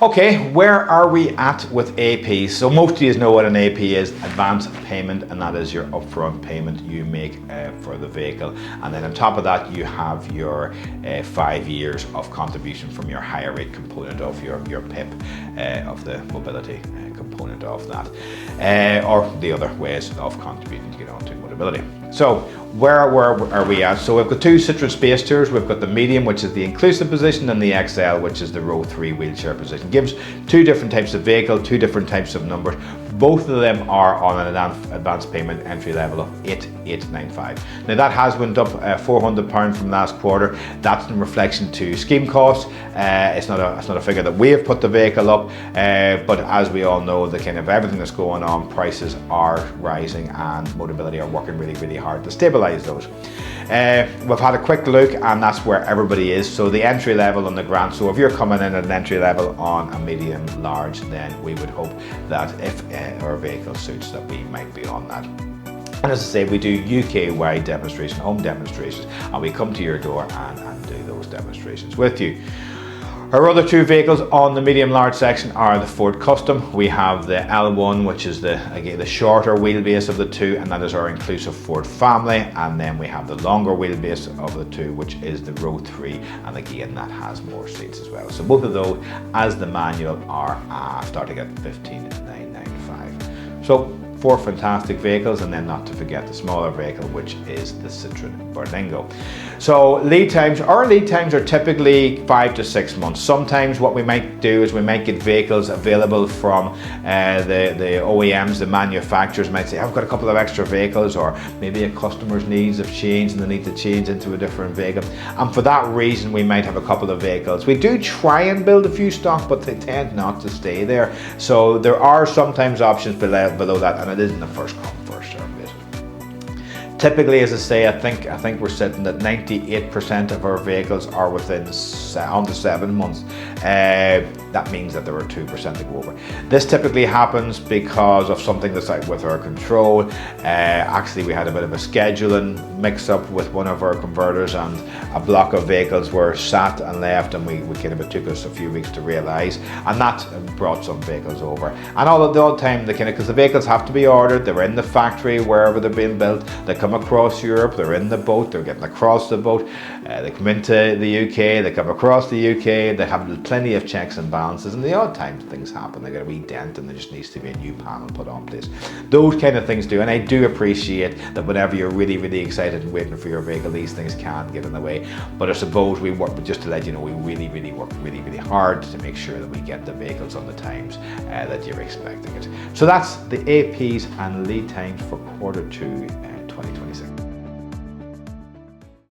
Okay, where are we at with AP? So most of you know what an AP is, advance payment, and that is your upfront payment you make for the vehicle. And then on top of that, you have your 5 years of contribution from your higher rate component of your PIP, of the mobility component of that, or the other ways of contributing to get onto Motability. So where are we at? So we've got 2 Citroen Space Tours. We've got the medium, which is the inclusive position, and the XL, which is the row 3 wheelchair position. Gives 2 different types of vehicle, 2 different types of numbers. Both of them are on an advance payment entry level of 8,895. Now that has went up £400 from last quarter. That's in reflection to scheme costs. It's not a figure that we have put the vehicle up, but as we all know, the kind of everything that's going on, prices are rising, and Motability are working really hard to stabilise those. We've had a quick look, and that's where everybody is. So the entry level on the grant, so if you're coming in at an entry level on a medium large, then we would hope that if our vehicle suits, that we might be on that. And as I say, we do UK-wide demonstration, home demonstrations, and we come to your door and do those demonstrations with you. Our other 2 vehicles on the medium-large section are the Ford Custom. We have the L1, which is the shorter wheelbase of the 2, and that is our inclusive Ford family. And then we have the longer wheelbase of the 2, which is the row 3, and again that has more seats as well. So both of those, as the manual, are starting at 15,995. So 4 fantastic vehicles, and then not to forget the smaller vehicle, which is the Citroen Berlingo. So lead times, our lead times are typically 5 to 6 months. Sometimes what we might do is we might get vehicles available from the OEMs, the manufacturers might say, I've got a couple of extra vehicles, or maybe a customer's needs have changed and they need to change into a different vehicle. And for that reason, we might have a couple of vehicles. We do try and build a few stock, but they tend not to stay there. So there are sometimes options below that, and it isn't a first come, first served basis. Typically, as I say, I think we're sitting at 98% of our vehicles are within under 7 months. That means that there are 2% to go over. This typically happens because of something that's out with our control. Actually, we had a bit of a scheduling mix-up with one of our converters, and a block of vehicles were sat and left, and it took us a few weeks to realise, and that brought some vehicles over. And all the time, because the vehicles have to be ordered, they're in the factory wherever they're being built, they come across Europe, they're in the boat, they're getting across the boat, they come into the UK, they come across the UK, they have plenty of checks and balances, and the odd times things happen, they get a wee dent and there just needs to be a new panel put on place. Those kind of things do, and I do appreciate that whenever you're really excited and waiting for your vehicle, these things can get in the way. But I suppose we work, just to let you know, we really work really hard to make sure that we get the vehicles on the times that you're expecting it. So that's the APs and lead times for quarter 2 2026.